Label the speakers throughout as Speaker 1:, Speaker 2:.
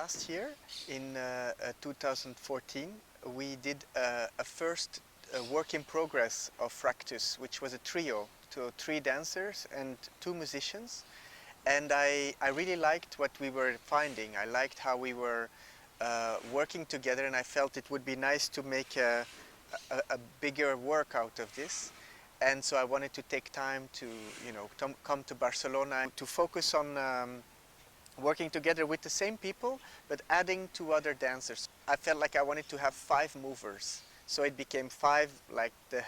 Speaker 1: last year, in 2014, we did a first work in progress of Fractus, which was a trio, so 3 dancers and 2 musicians. And I really liked what we were finding. I liked how we were working together, and I felt it would be nice to make a bigger work out of this. And so I wanted to take time to, come to Barcelona to focus on working together with the same people, but adding 2 other dancers. I felt like I wanted to have 5 movers. So it became 5, like the,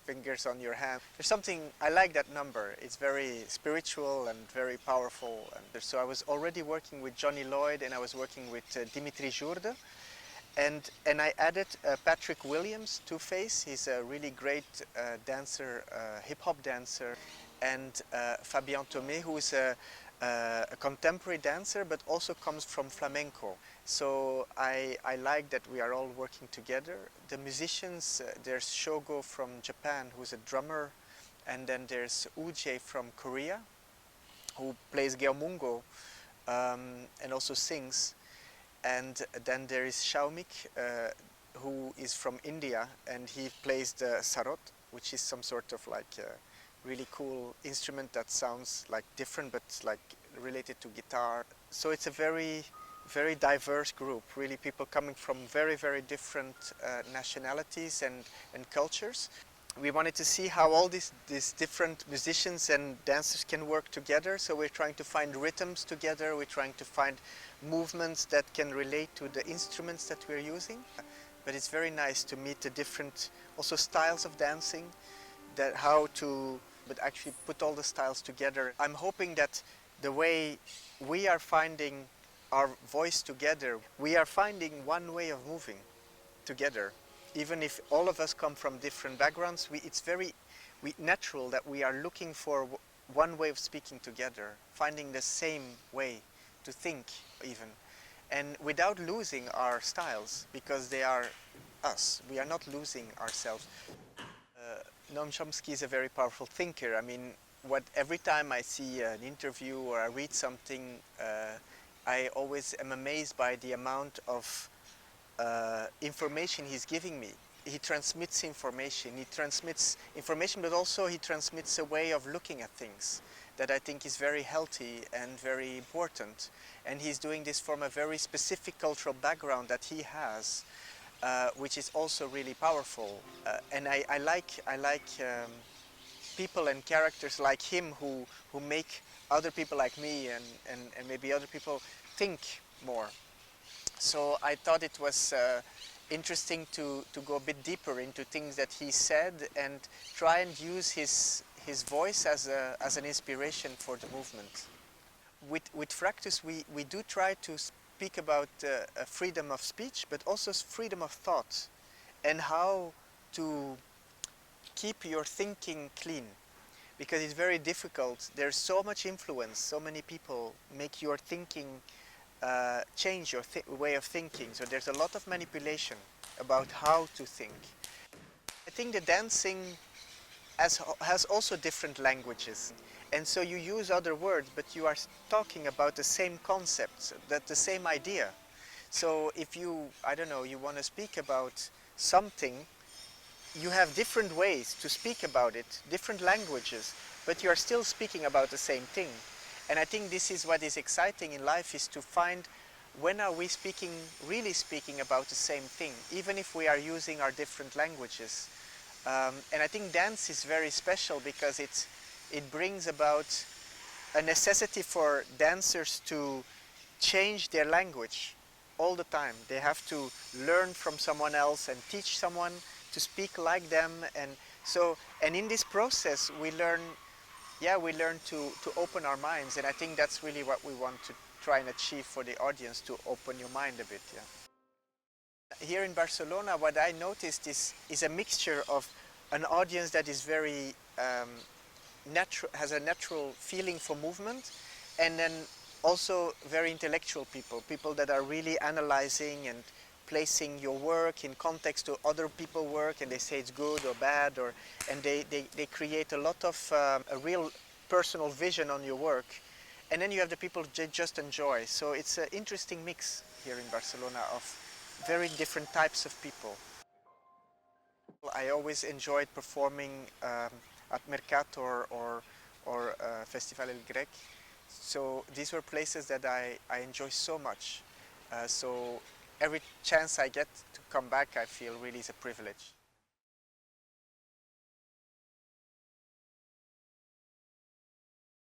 Speaker 1: fingers on your hand. There's something, I like that number. It's very spiritual and very powerful. And so I was already working with Johnny Lloyd, and I was working with Dimitri Jourde. And I added Patrick Williams, Two-Face. He's a really great dancer, hip-hop dancer. And Fabián Thomé, who is a contemporary dancer, but also comes from flamenco. So I like that we are all working together. The musicians, there's Shogo from Japan, who's a drummer, and then there's Woojae from Korea, who plays geomungo and also sings. And then there is Soumik, who is from India, and he plays the sarod, which is some sort of like really cool instrument that sounds like different, but like related to guitar. So it's a very diverse group, really people coming from very different nationalities and cultures. We wanted to see how all these different musicians and dancers can work together, so we're trying to find rhythms together, we're trying to find movements that can relate to the instruments that we're using. But it's very nice to meet the different also styles of dancing, that but actually put all the styles together. I'm hoping that the way we are finding our voice together, we are finding one way of moving together. Even if all of us come from different backgrounds, it's very natural that we are looking for one way of speaking together, finding the same way to think even, and without losing our styles, because they are us. We are not losing ourselves. Noam Chonsky is a very powerful thinker. I mean, every time I see an interview or I read something, I always am amazed by the amount of information he's giving me. He transmits information. He transmits information, but also he transmits a way of looking at things that I think is very healthy and very important. And he's doing this from a very specific cultural background that he has, which is also really powerful. And I like people and characters like him who make other people like me and maybe other people think more. So I thought it was interesting to go a bit deeper into things that he said and try and use his voice as an inspiration for the movement. With Fractus, we do try to speak about freedom of speech, but also freedom of thought, and how to keep your thinking clean, because it's very difficult. There's so much influence, so many people make your thinking change your way of thinking. So there's a lot of manipulation about how to think. I think the dancing has also different languages, and so you use other words, but you are talking about the same concepts, the same idea. So if you want to speak about something, you have different ways to speak about it, different languages, but you are still speaking about the same thing. And I think this is what is exciting in life, is to find when are we really speaking about the same thing, even if we are using our different languages. And I think dance is very special because it brings about a necessity for dancers to change their language all the time. They have to learn from someone else and teach someone to speak like them. And in this process we learn to open our minds, and I think that's really what we want to try and achieve for the audience, to open your mind a bit. Yeah. Here in Barcelona, what I noticed is a mixture of an audience that is very has a natural feeling for movement, and then also very intellectual people that are really analyzing and placing your work in context to other people's work, and they say it's good or bad, and they create a lot of a real personal vision on your work. and then you have the people just enjoy. So it's an interesting mix here in Barcelona of very different types of people. I always enjoyed performing at Mercat or Festival El Grec. So these were places that I enjoy so much. So every chance I get to come back, I feel really is a privilege.